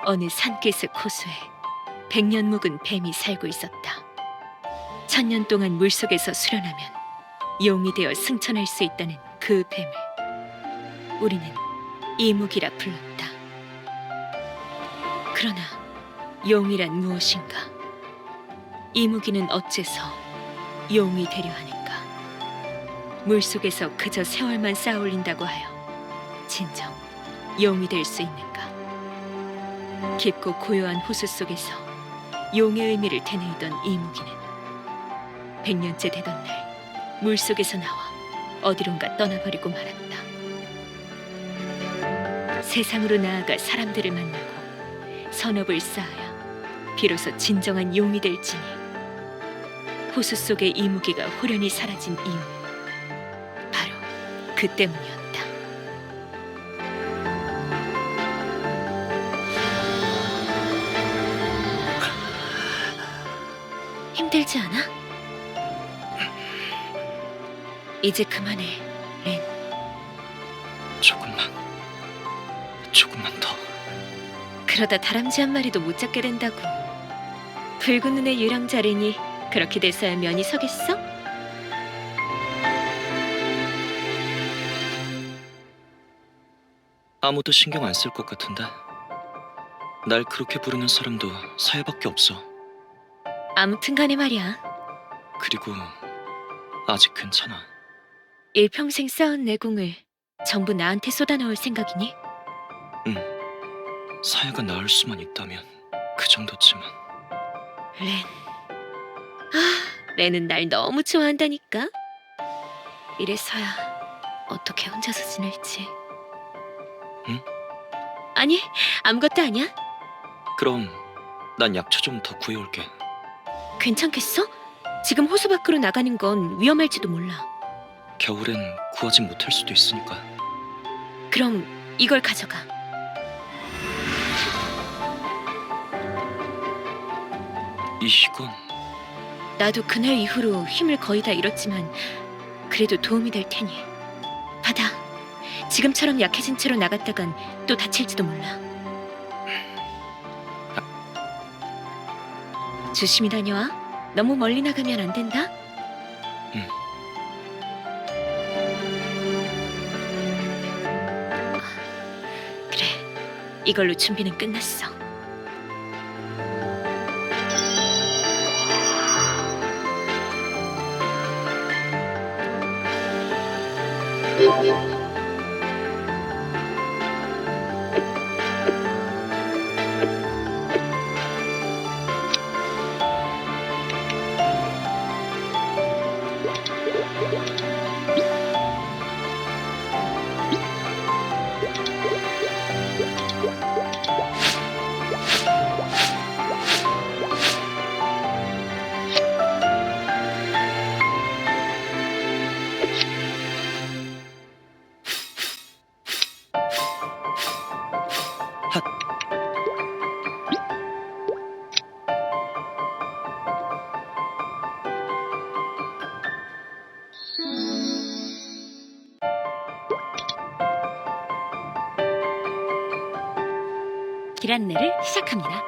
어느 산기슭 호수에 100년 묵은 뱀이 살고 있었다. 1000년 동안 물속에서 수련하면 용이 되어 승천할 수 있다는 그 뱀을 우리는 이묵이라 불렀다. 그러나 용이란 무엇인가? 이묵이는 어째서 용이 되려 하는가? 물속에서 그저 세월만 쌓아 올린다고 하여 진정 용이 될 수 있는가? 깊고 고요한 호수 속에서 용의 의미를 되뇌이던 이무기는 100년째 되던 날 물속에서 나와 어디론가 떠나버리고 말았다. 세상으로 나아가 사람들을 만나고 선업을 쌓아야 비로소 진정한 용이 될지니 호수 속의 이무기가 호련히 사라진 이유는 바로 그 때문이었다. 힘들지 않아? 이제 그만해, 렌. 조금만 더. 그러다 다람쥐 한 마리도 못 잡게 된다고. 붉은 눈의 유랑자 렌이 그렇게 돼서야 면이 서겠어? 아무도 신경 안 쓸 것 같은데. 날 그렇게 부르는 사람도 사야밖에 없어. 아무튼 간에 말이야. 그리고 아직 괜찮아. 일평생 쌓은 내공을 전부 나한테 쏟아넣을 생각이니? 응. 사야가 나을 수만 있다면 그 정도쯤은. 렌. 렌은 날 너무 좋아한다니까. 이래서야 어떻게 혼자서 지낼지. 응? 아니, 아무것도 아니야. 그럼 난 약초 좀 더 구해올게. 괜찮겠어? 지금 호수 밖으로 나가는 건 위험할지도 몰라. 겨울엔 구하지 못할 수도 있으니까. 그럼 이걸 가져가. 이건 나도 그날 이후로 힘을 거의 다 잃었지만 그래도 도움이 될 테니 받아. 지금처럼 약해진 채로 나갔다간 또 다칠지도 몰라. 조심히 다녀와. 너무 멀리 나가면 안 된다. 응. 그래, 이걸로 준비는 끝났어. 핫. 길 안내를 시작합니다.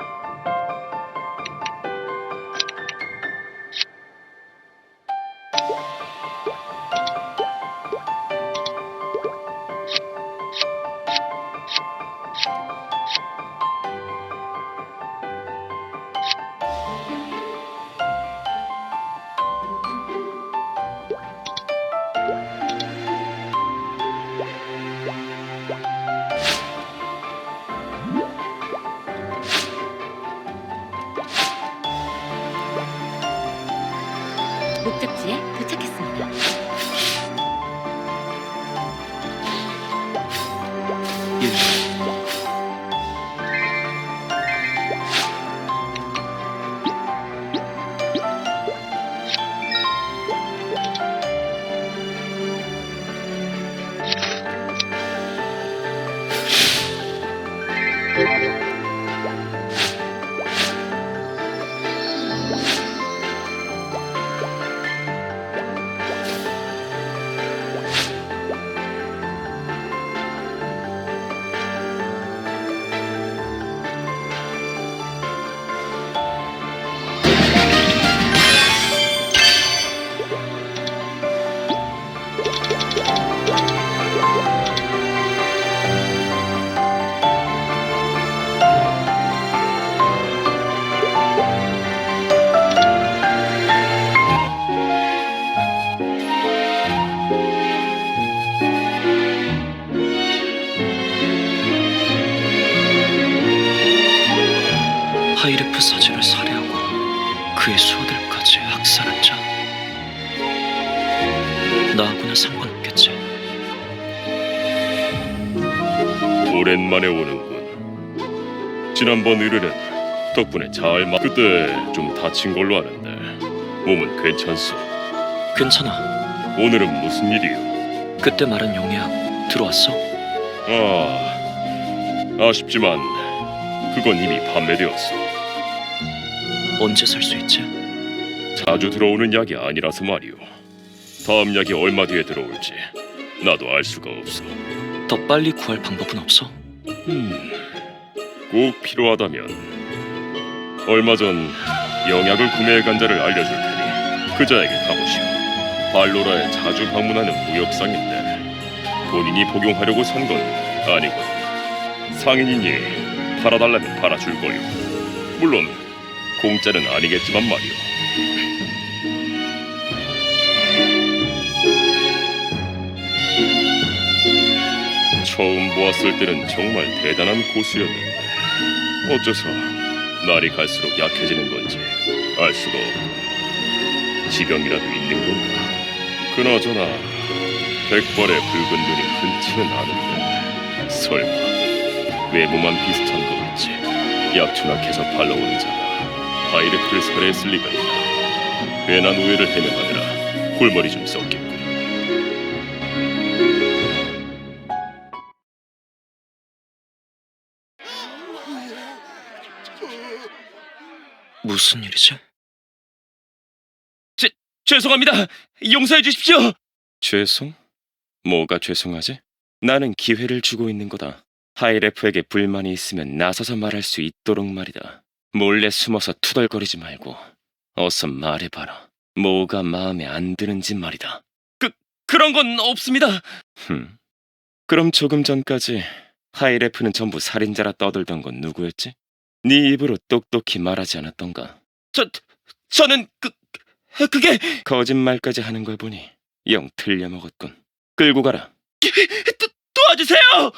목적지에 도착했습니다. 일. 나하고는 상관없겠지. 오랜만에 오는군. 지난번 의뢰는 덕분에 그때 좀 다친 걸로 아는데 몸은 괜찮소? 괜찮아. 오늘은 무슨 일이요? 그때 말한 영약 들어왔어? 아쉽지만 그건 이미 판매되었어. 언제 살 수 있지? 자주 들어오는 약이 아니라서 말이오. 다음 약이 얼마 뒤에 들어올지 나도 알 수가 없어. 더 빨리 구할 방법은 없어? 꼭 필요하다면 얼마 전 영약을 구매해 간 자를 알려줄 테니 그 자에게 가보시오. 발로라에 자주 방문하는 무역상인데 본인이 복용하려고 산 건 아니군. 상인이니 팔아달라면 팔아줄 거요. 물론 공짜는 아니겠지만 말이오. 처음 보았을 때는 정말 대단한 고수였는데 어째서 날이 갈수록 약해지는 건지 알 수가 없고 지병이라도 있는 건가. 그나저나 백발의 붉은 눈이 흔치는 않은데 설마 외모만 비슷한 거겠지. 약춘악해서 발라오는 자가 하이레프를 살해했을 리가 있나. 괜한 오해를 해명하느라 골머리 좀 썼겠군. 무슨 일이지? 죄송합니다. 용서해 주십시오. 죄송? 뭐가 죄송하지? 나는 기회를 주고 있는 거다. 하이레프에게 불만이 있으면 나서서 말할 수 있도록 말이다. 몰래 숨어서 투덜거리지 말고 어서 말해봐라. 뭐가 마음에 안 드는지 말이다. 그런 건 없습니다. 그럼 조금 전까지 하이레프는 전부 살인자라 떠들던 건 누구였지? 네 입으로 똑똑히 말하지 않았던가? 저는 그게 거짓말까지 하는 걸 보니 영 틀려먹었군. 끌고 가라. 도와주세요!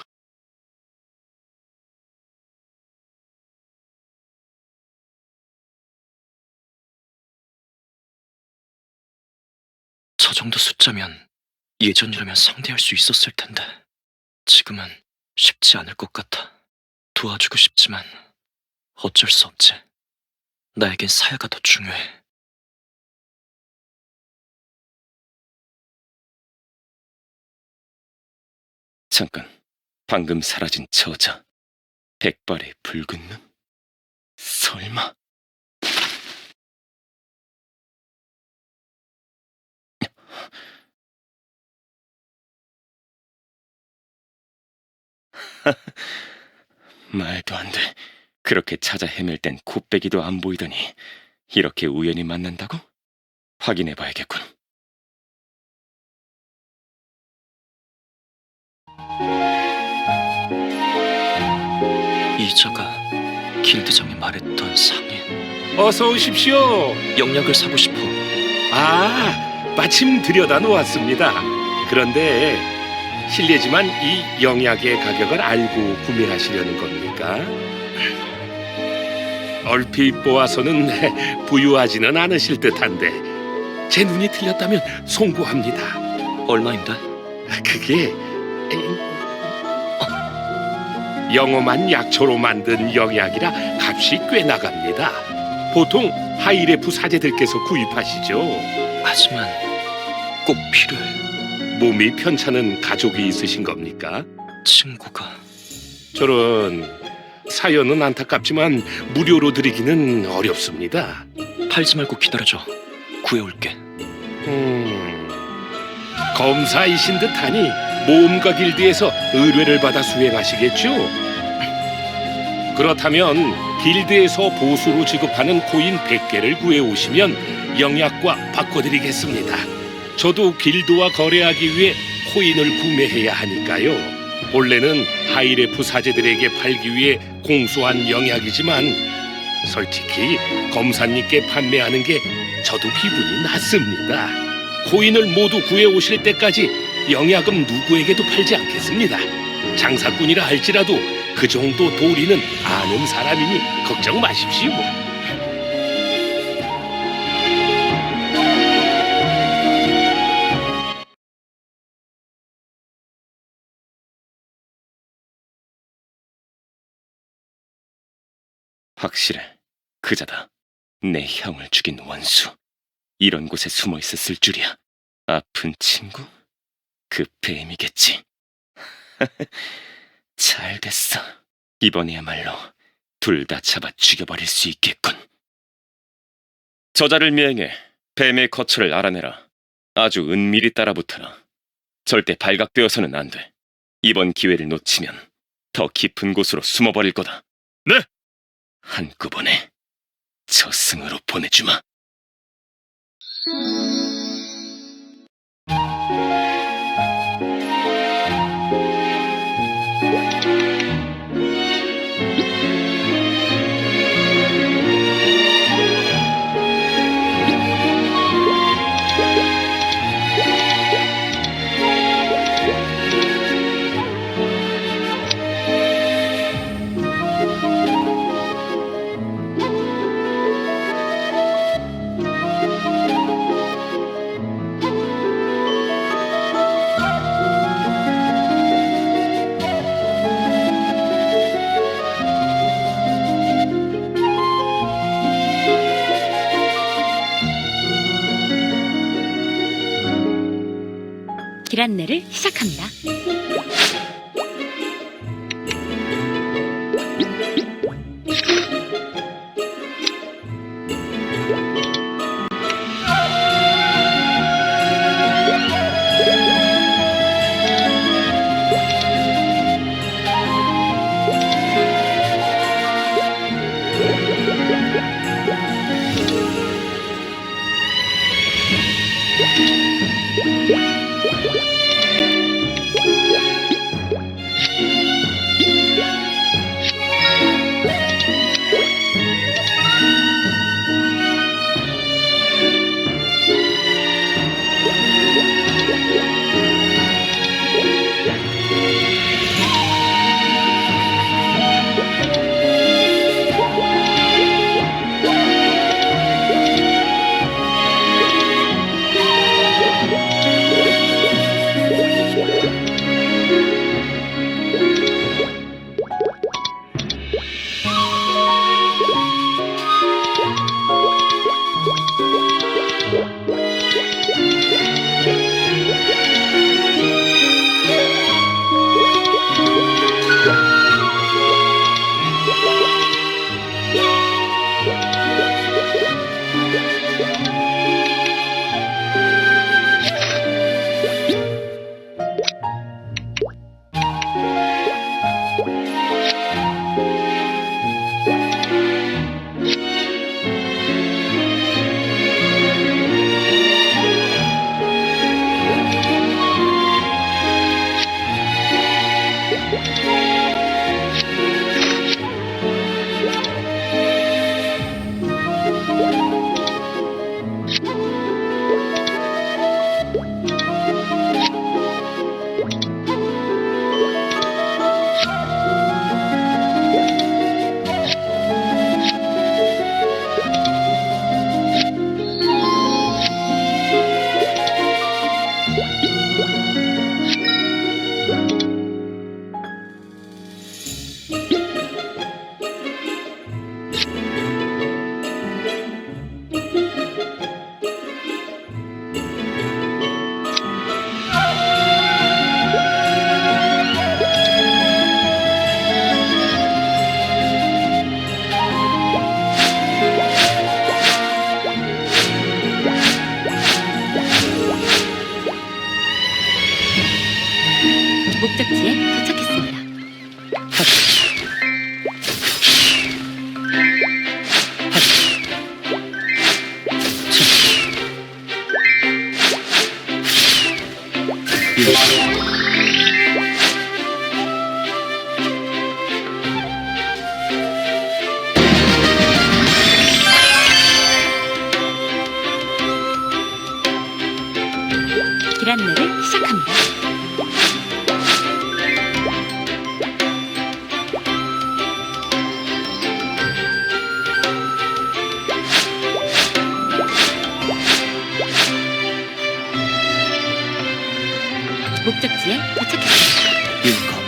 저 정도 숫자면 예전이라면 상대할 수 있었을 텐데 지금은 쉽지 않을 것 같아. 도와주고 싶지만 어쩔 수 없지. 나에겐 사야가 더 중요해. 잠깐, 방금 사라진 저자. 백발의 붉은 눈? 설마... 말도 안 돼. 그렇게 찾아 헤맬 땐 콧배기도 안 보이더니 이렇게 우연히 만난다고? 확인해봐야겠군. 이자가 길드장이 말했던 상인. 어서 오십시오. 영약을 사고 싶어. 마침 들여다 놓았습니다. 그런데 실례지만 이 영약의 가격을 알고 구매하시려는 겁니까? 얼핏 보아서는 부유하지는 않으실 듯한데 제 눈이 틀렸다면 송구합니다. 얼마인데? 그게 영험한 약초로 만든 영약이라 값이 꽤 나갑니다. 보통 하이레프 사제들께서 구입하시죠. 하지만 꼭 필요해. 몸이 편찮은 가족이 있으신 겁니까? 친구가. 저런, 사연은 안타깝지만 무료로 드리기는 어렵습니다. 팔지 말고 기다려줘. 구해올게. 검사이신 듯하니 모험가 길드에서 의뢰를 받아 수행하시겠죠? 그렇다면 길드에서 보수로 지급하는 코인 100개를 구해오시면 영약과 바꿔드리겠습니다. 저도 길드와 거래하기 위해 코인을 구매해야 하니까요. 본래는 하이레프 사제들에게 팔기 위해 공수한 영약이지만 솔직히 검사님께 판매하는 게 저도 기분이 났습니다. 코인을 모두 구해오실 때까지 영약은 누구에게도 팔지 않겠습니다. 장사꾼이라 할지라도 그 정도 도리는 아는 사람이니 걱정 마십시오. 확실해. 그자다. 내 형을 죽인 원수. 이런 곳에 숨어 있었을 줄이야. 아픈 친구? 그 뱀이겠지. 잘 됐어. 이번에야말로 둘 다 잡아 죽여버릴 수 있겠군. 저자를 미행해 뱀의 거처를 알아내라. 아주 은밀히 따라붙어라. 절대 발각되어서는 안 돼. 이번 기회를 놓치면 더 깊은 곳으로 숨어버릴 거다. 네! 한꺼번에 저승으로 보내주마. 길 안내를 시작합니다. 목적지에 도착했습니다. 길 안내를 시작합니다. 목적지에 도착했습니다. 이거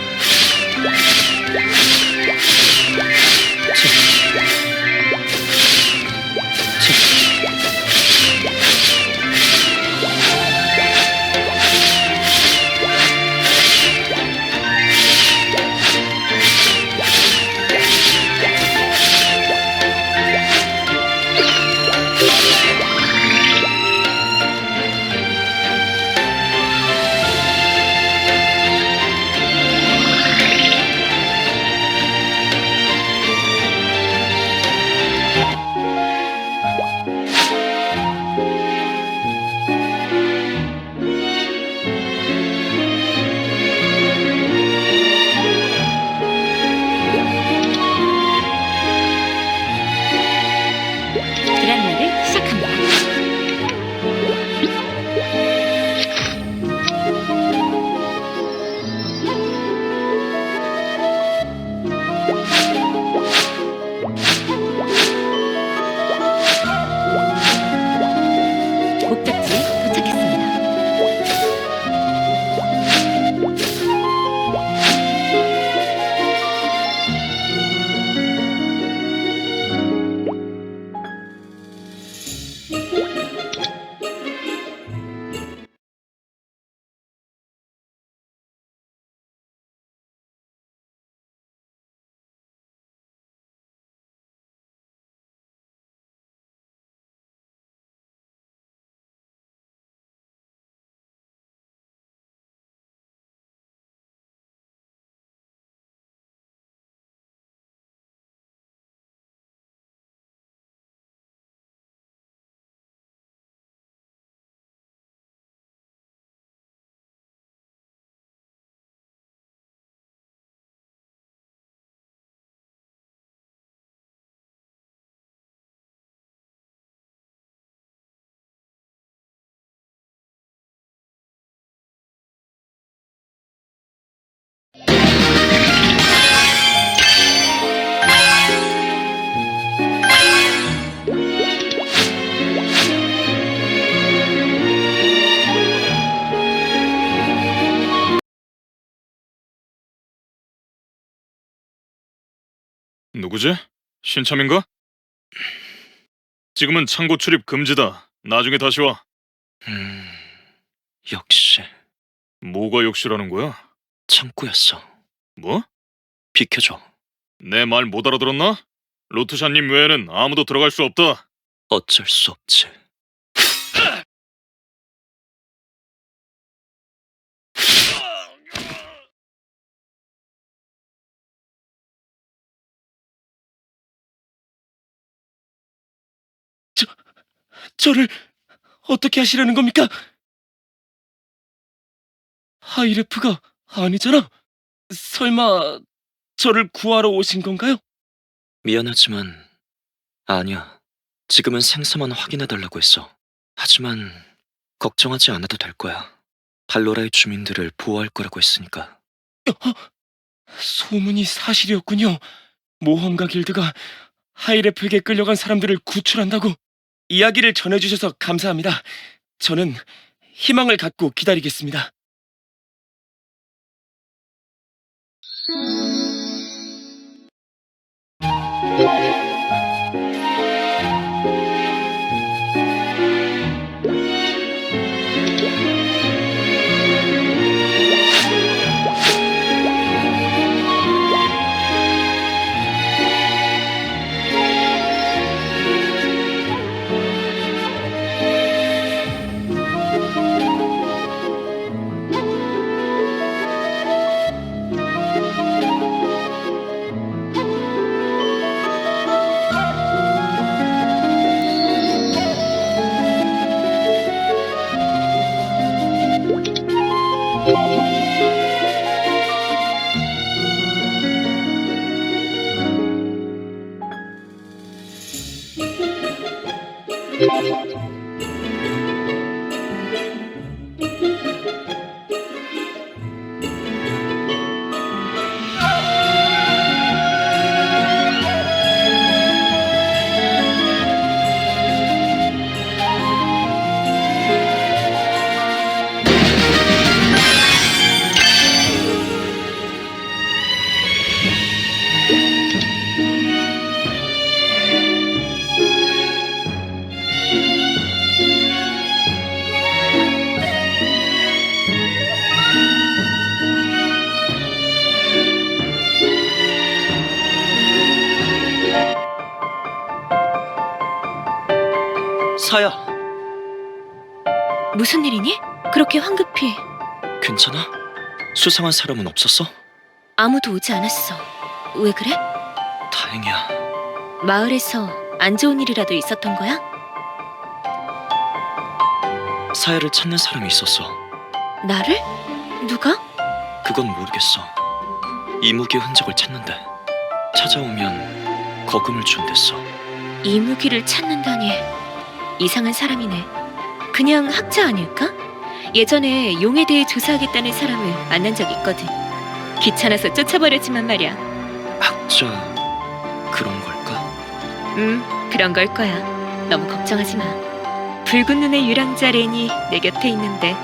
누구지? 신참인가? 지금은 창고 출입 금지다. 나중에 다시 와. 역시 뭐가 역시라는 거야? 창고였어. 뭐? 비켜줘. 내 말 못 알아들었나? 로트샤님 외에는 아무도 들어갈 수 없다. 어쩔 수 없지. 저를 어떻게 하시려는 겁니까? 하이레프가 아니잖아. 설마 저를 구하러 오신 건가요? 미안하지만 아니야. 지금은 생사만 확인해달라고 했어. 하지만 걱정하지 않아도 될 거야. 발로라의 주민들을 보호할 거라고 했으니까. 소문이 사실이었군요. 모험가 길드가 하이레프에게 끌려간 사람들을 구출한다고. 이야기를 전해주셔서 감사합니다. 저는 희망을 갖고 기다리겠습니다. 사야, 무슨 일이니? 그렇게 황급히. 괜찮아? 수상한 사람은 없었어? 아무도 오지 않았어. 왜 그래? 다행이야. 마을에서 안 좋은 일이라도 있었던 거야? 사야를 찾는 사람이 있었어. 나를? 누가? 그건 모르겠어. 이무기의 흔적을 찾는데 찾아오면 거금을 준댔어. 이무기를 찾는다니. 이상한 사람이네. 그냥 학자 아닐까? 예전에 용에 대해 조사하겠다는 사람을 만난 적 있거든. 귀찮아서 쫓아버렸지만 말이야. 학자 그런 걸까? 그런 걸 거야. 너무 걱정하지 마. 붉은 눈의 유랑자 렌이 내 곁에 있는데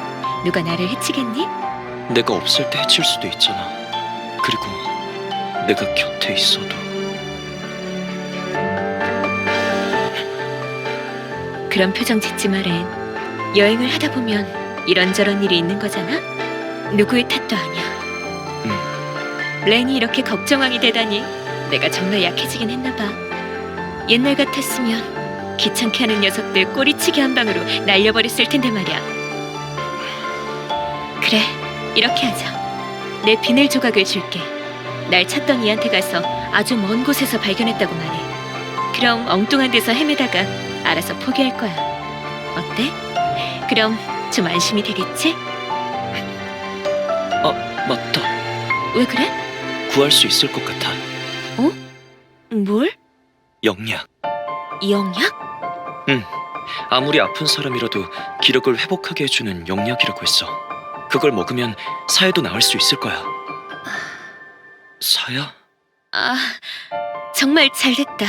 누가 나를 해치겠니? 내가 없을 때 해칠 수도 있잖아. 그리고 내가 곁에 있어도. 그런 표정 짓지 마, 렌. 여행을 하다 보면 이런저런 일이 있는 거잖아? 누구의 탓도 아니야. 렌이 이렇게 걱정하게 되다니 내가 정말 약해지긴 했나 봐. 옛날 같았으면 귀찮게 하는 녀석들 꼬리치기 한 방으로 날려버렸을 텐데 말이야. 그래, 이렇게 하자. 내 비늘 조각을 줄게. 날 찾던 이한테 가서 아주 먼 곳에서 발견했다고 말해. 그럼 엉뚱한 데서 헤매다가 알아서 포기할 거야. 어때? 그럼 좀 안심이 되겠지? 맞다. 왜 그래? 구할 수 있을 것 같아. 뭘? 영약. 영약? 아무리 아픈 사람이라도 기력을 회복하게 해주는 영약이라고 했어. 그걸 먹으면 사야도 나을 수 있을 거야. 사야? 아, 정말 잘 됐다.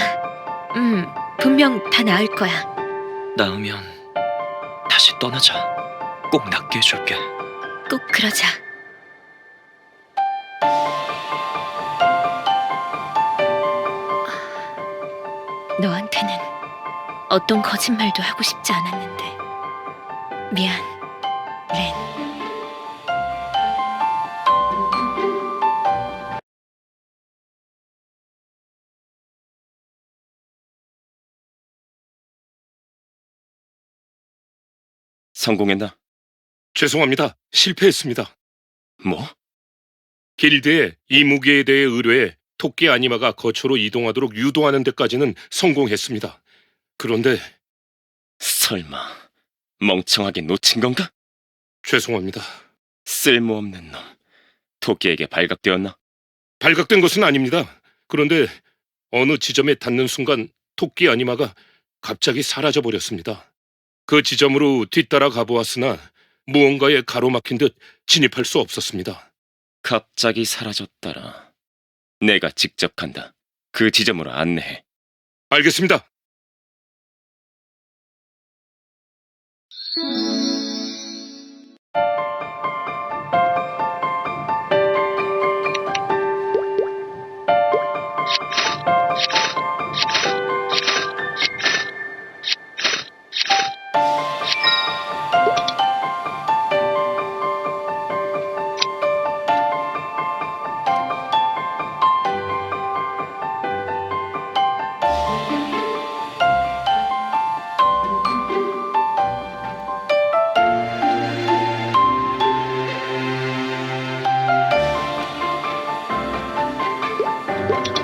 분명 다 나을 거야. 나으면 다시 떠나자. 꼭 낫게 해줄게. 꼭 그러자. 어떤 거짓말도 하고 싶지 않았는데. 미안, 렌. 성공했나? 죄송합니다. 실패했습니다. 뭐? 길드에 이 무기에 대해 의뢰해 토끼 아니마가 거처로 이동하도록 유도하는 데까지는 성공했습니다. 그런데 설마 멍청하게 놓친 건가? 죄송합니다. 쓸모없는 놈. 토끼에게 발각되었나? 발각된 것은 아닙니다. 그런데 어느 지점에 닿는 순간 토끼 아니마가 갑자기 사라져 버렸습니다. 그 지점으로 뒤따라 가보았으나 무언가에 가로막힌 듯 진입할 수 없었습니다. 갑자기 사라졌더라. 내가 직접 간다. 그 지점으로 안내해. 알겠습니다.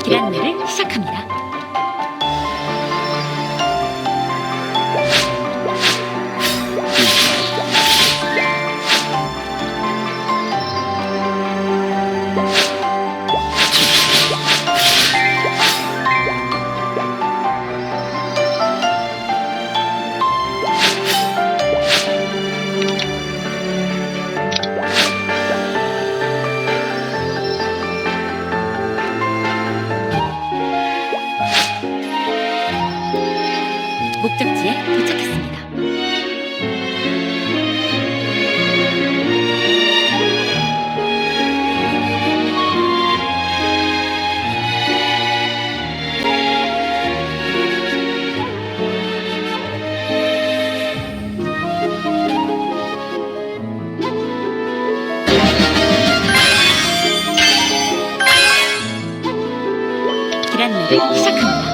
길 안내를 시작합니다. 목적지에 도착했습니다. 길 안내를 시작합니다.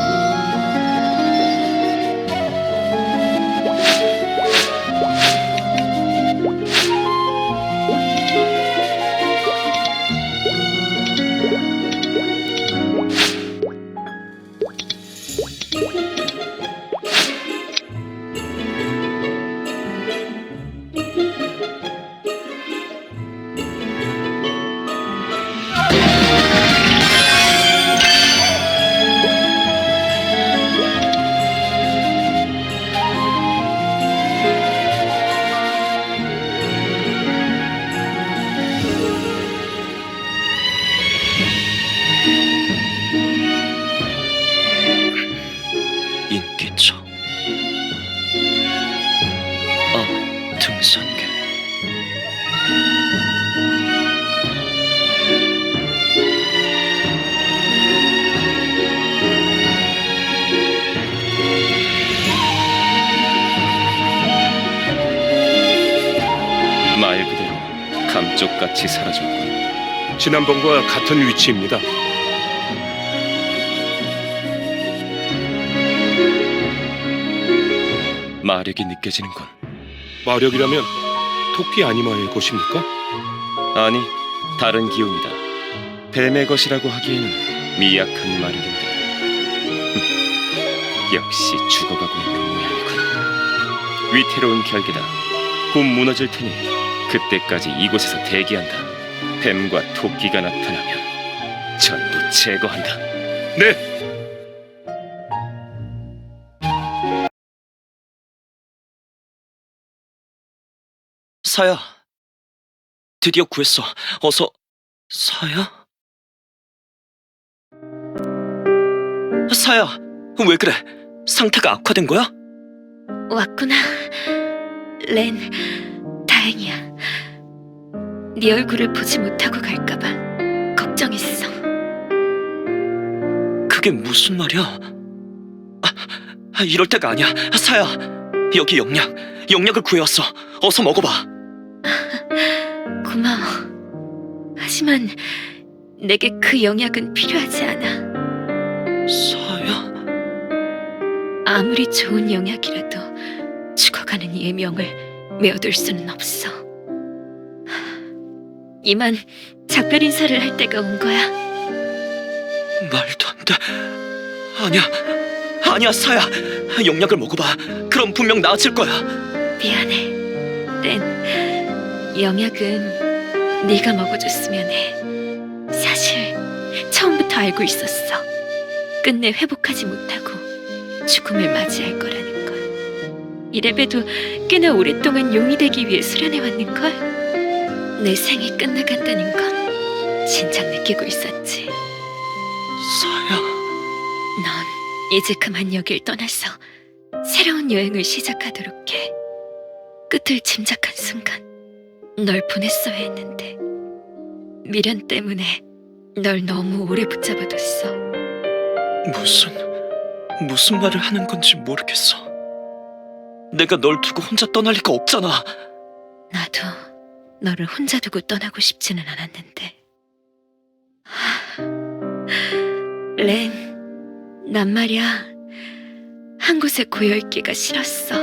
인기척. 등산계. 말 그대로 감쪽같이 사라졌군. 지난번과 같은 위치입니다. 마력이 느껴지는군. 마력이라면 토끼 아니마의 것입니까? 아니, 다른 기운이다. 뱀의 것이라고 하기에는 미약한 마력인데. 역시 죽어가고 있는 모양이군. 위태로운 결계다. 곧 무너질 테니 그때까지 이곳에서 대기한다. 뱀과 토끼가 나타나면 전부 제거한다. 네. 사야. 드디어 구했어. 어서. 사야? 사야, 왜 그래? 상태가 악화된 거야? 왔구나. 렌, 다행이야. 네 얼굴을 보지 못하고 갈까봐 걱정했어. 그게 무슨 말이야? 이럴 때가 아니야. 사야, 여기 영약을 구해왔어. 어서 먹어봐. 고마워. 하지만 내게 그 영약은 필요하지 않아. 사야, 아무리 좋은 영약이라도 죽어가는 이의 명을 메어둘 수는 없어. 이만 작별 인사를 할 때가 온 거야. 말도 안 돼. 아니야, 사야. 영약을 먹어봐. 그럼 분명 나아질 거야. 미안해, 렌. 영약은 네가 먹어줬으면 해. 사실 처음부터 알고 있었어. 끝내 회복하지 못하고 죽음을 맞이할 거라는 걸. 이래봬도 꽤나 오랫동안 용이 되기 위해 수련해왔는걸. 내 생이 끝나간다는 건 진작 느끼고 있었지. 사야, 넌 이제 그만 여길 떠나서 새로운 여행을 시작하도록 해. 끝을 짐작한 순간 널 보냈어야 했는데 미련 때문에 널 너무 오래 붙잡아뒀어. 무슨 말을 하는 건지 모르겠어. 내가 널 두고 혼자 떠날 리가 없잖아. 나도 너를 혼자 두고 떠나고 싶지는 않았는데. 렌, 난 말이야 한 곳에 고여있기가 싫었어.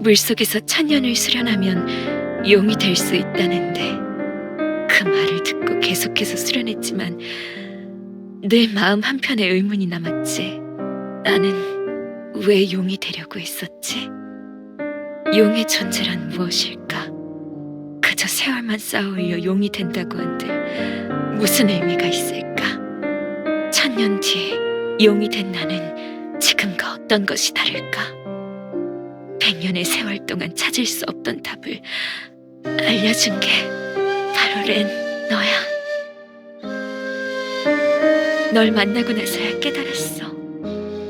물속에서 천년을 수련하면 용이 될 수 있다는데 그 말을 듣고 계속해서 수련했지만 늘 마음 한편에 의문이 남았지. 나는 왜 용이 되려고 했었지? 용의 존재란 무엇일까? 그저 세월만 쌓아올려 용이 된다고 한들 무슨 의미가 있을까? 1000년 뒤에 용이 된 나는 지금과 어떤 것이 다를까? 100년의 세월 동안 찾을 수 없던 답을 알려준 게 바로 렌, 너야. 널 만나고 나서야 깨달았어.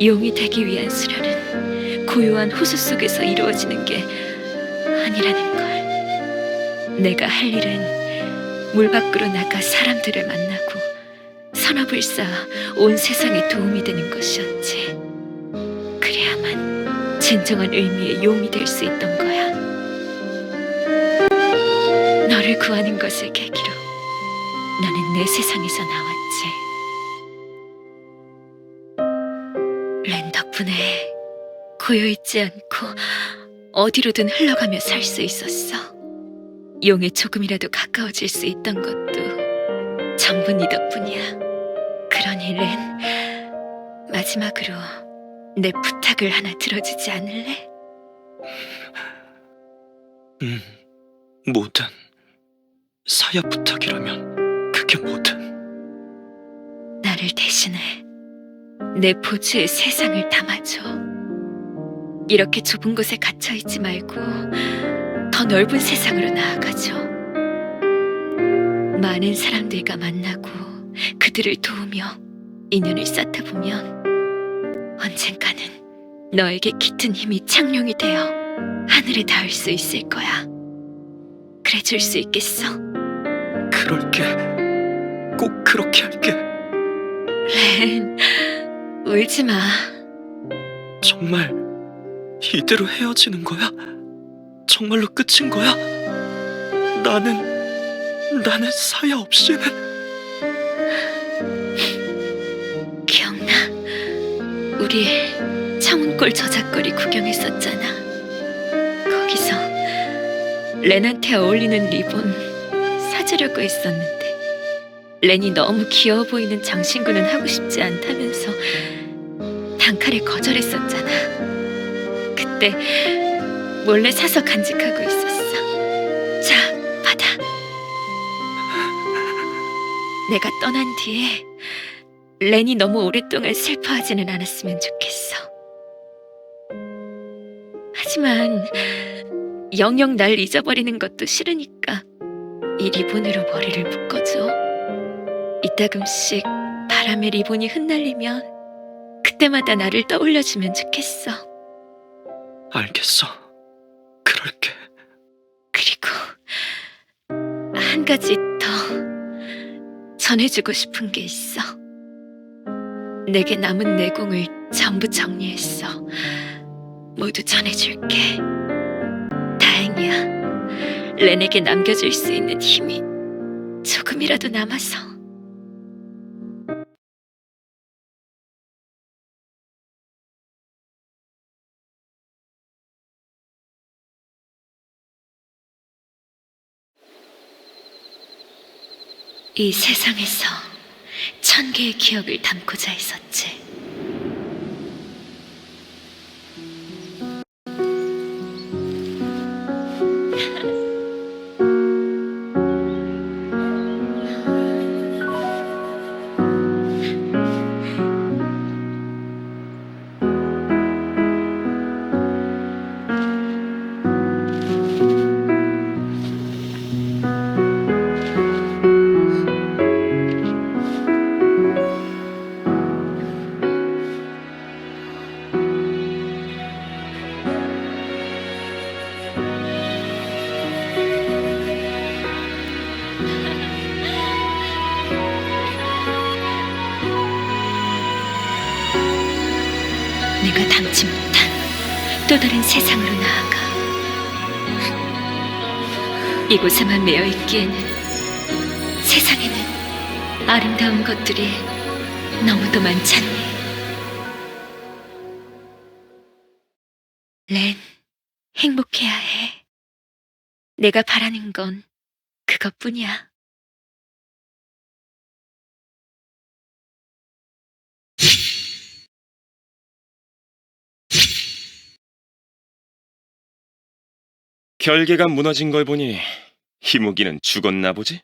용이 되기 위한 수련은 고요한 호수 속에서 이루어지는 게 아니라는 걸. 내가 할 일은 물 밖으로 나가 사람들을 만나고 선업을 쌓아 온 세상에 도움이 되는 것이었지. 그래야만 진정한 의미의 용이 될 수 있던 거야. 너를 구하는 것을 계기로 나는 내 세상에서 나왔지. 렌 덕분에 고요있지 않고 어디로든 흘러가며 살 수 있었어. 용에 조금이라도 가까워질 수 있던 것도 전부 네 덕분이야. 그러니 렌, 마지막으로 내 부탁을 하나 들어주지 않을래? 뭐든. 사야 부탁이라면 그게 뭐든. 나를 대신해 내 보주에 세상을 담아줘. 이렇게 좁은 곳에 갇혀있지 말고 더 넓은 세상으로 나아가줘. 많은 사람들과 만나고 그들을 도우며 인연을 쌓다 보면 언젠가는 너에게 깃든 힘이 창룡이 되어 하늘에 닿을 수 있을 거야. 그래 줄 수 있겠어? 그럴게. 꼭 그렇게 할게. 렌, 울지 마. 정말 이대로 헤어지는 거야? 정말로 끝인 거야? 나는 사야 없이는. 기억나? 우리 청운골 저작거리 구경했었잖아. 거기서 렌한테 어울리는 리본 사주려고 했었는데 렌이 너무 귀여워 보이는 장신구는 하고 싶지 않다면서 단칼에 거절했었잖아. 그때 몰래 사서 간직하고 있었어. 자, 받아. 내가 떠난 뒤에 렌이 너무 오랫동안 슬퍼하지는 않았으면 좋겠어. 하지만 영영 날 잊어버리는 것도 싫으니까 이 리본으로 머리를 묶어줘. 이따금씩 바람에 리본이 흩날리면 그때마다 나를 떠올려주면 좋겠어. 알겠어. 그럴게. 그리고 한 가지 더 전해주고 싶은 게 있어. 내게 남은 내공을 전부 정리했어. 모두 전해줄게. 다행이야. 렌에게 남겨줄 수 있는 힘이 조금이라도 남아서. 이 세상에서 1000개의 기억을 담고자 했었지. 내가 담지 못한 또 다른 세상으로 나아가. 이곳에만 매여 있기에는 세상에는 아름다운 것들이 너무도 많잖니. 렌, 행복해야 해. 내가 바라는 건 그것뿐이야. 결계가 무너진 걸 보니 희무기는 죽었나 보지?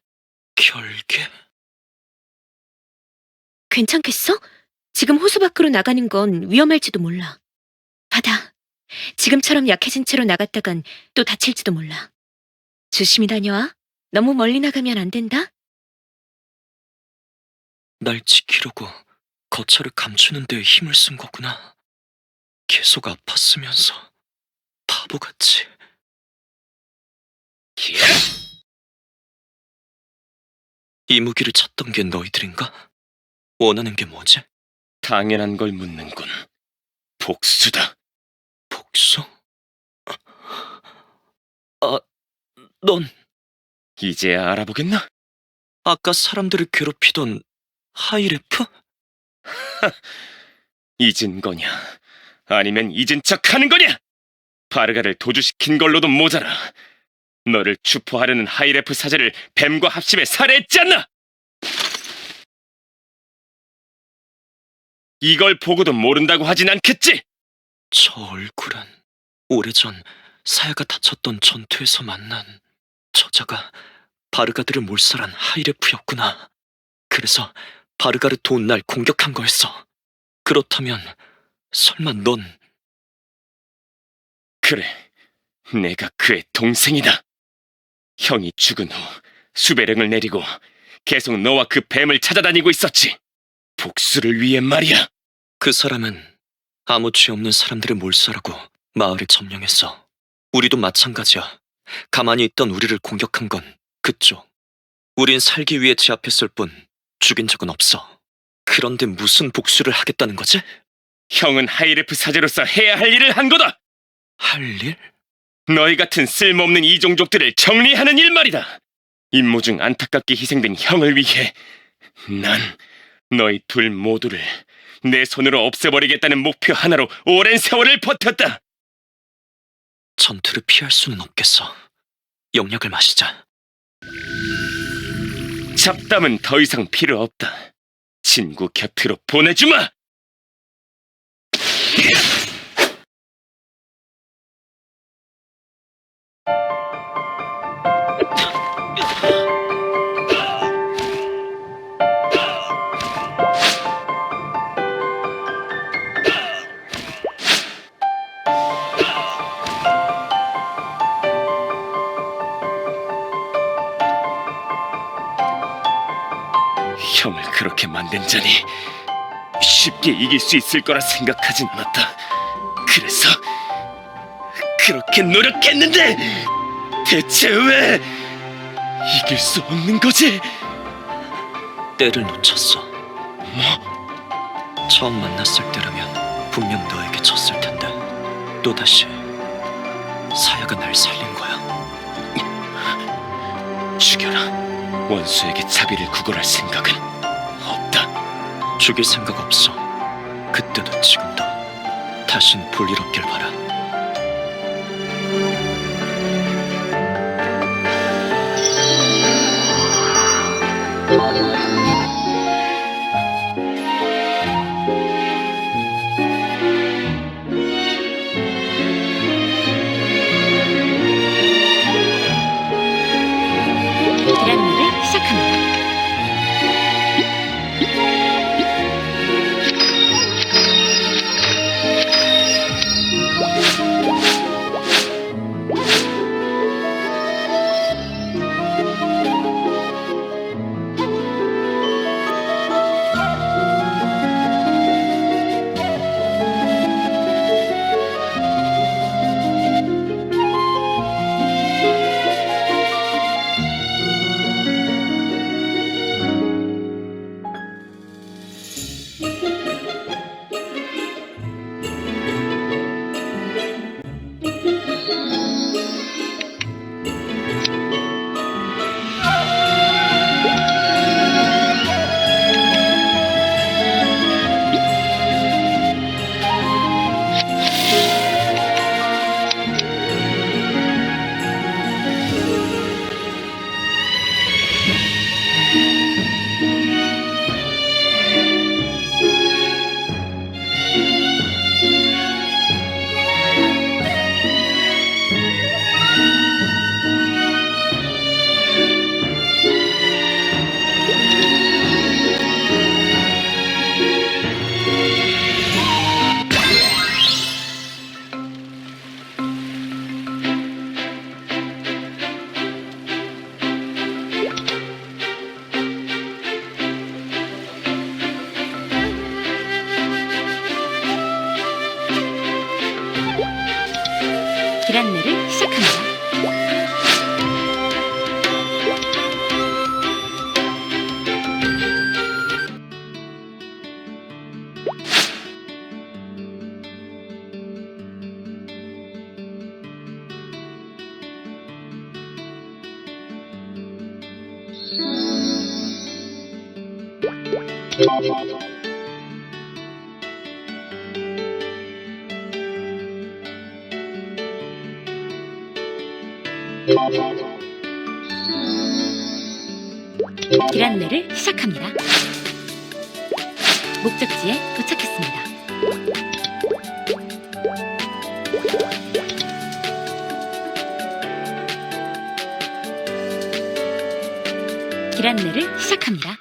결계? 괜찮겠어? 지금 호수 밖으로 나가는 건 위험할지도 몰라. 받아. 지금처럼 약해진 채로 나갔다간 또 다칠지도 몰라. 조심히 다녀와. 너무 멀리 나가면 안 된다. 날 지키려고 거처를 감추는 데 힘을 쓴 거구나. 계속 아팠으면서 바보같이. 이 무기를 찾던 게 너희들인가? 원하는 게 뭐지? 당연한 걸 묻는군. 복수다. 복수? 아, 넌 이제야 알아보겠나? 아까 사람들을 괴롭히던 하이레프? 잊은 거냐? 아니면 잊은 척 하는 거냐? 바르가를 도주시킨 걸로도 모자라. 너를 추포하려는 하이레프 사제를 뱀과 합심해 살해했지 않나? 이걸 보고도 모른다고 하진 않겠지? 저 얼굴은 오래전 사야가 다쳤던 전투에서 만난 저자가 바르가들을 몰살한 하이레프였구나. 그래서 바르가를 도운 날 공격한 거였어. 그렇다면 설마 넌... 그래, 내가 그의 동생이다. 형이 죽은 후 수배령을 내리고 계속 너와 그 뱀을 찾아다니고 있었지. 복수를 위해 말이야. 그 사람은 아무 죄 없는 사람들을 몰살하고 마을을 점령했어. 우리도 마찬가지야. 가만히 있던 우리를 공격한 건 그쪽. 우린 살기 위해 제압했을 뿐 죽인 적은 없어. 그런데 무슨 복수를 하겠다는 거지? 형은 하이레프 사제로서 해야 할 일을 한 거다. 할 일? 너희 같은 쓸모없는 이종족들을 정리하는 일 말이다. 임무 중 안타깝게 희생된 형을 위해 난 너희 둘 모두를 내 손으로 없애버리겠다는 목표 하나로 오랜 세월을 버텼다. 전투를 피할 수는 없겠어. 영약을 마시자. 잡담은 더 이상 필요 없다. 친구 곁으로 보내주마. 형을 그렇게 만든 자니 쉽게 이길 수 있을 거라 생각하진 않았다. 그래서 그렇게 노력했는데 대체 왜 이길 수 없는 거지? 때를 놓쳤어. 뭐? 처음 만났을 때라면 분명 너에게 졌을 텐데 또다시 사야가 날 살린 거야. 죽여라. 원수에게 자비를 구걸할 생각은 없다. 죽일 생각 없어. 그때도 지금도. 다신 볼일 없길 바라. 드라마를 시작합니다. 드라마를 시작합니다. 드라마를 시작합니다. 목적지에 도착했습니다. 드라마를 시작합니다.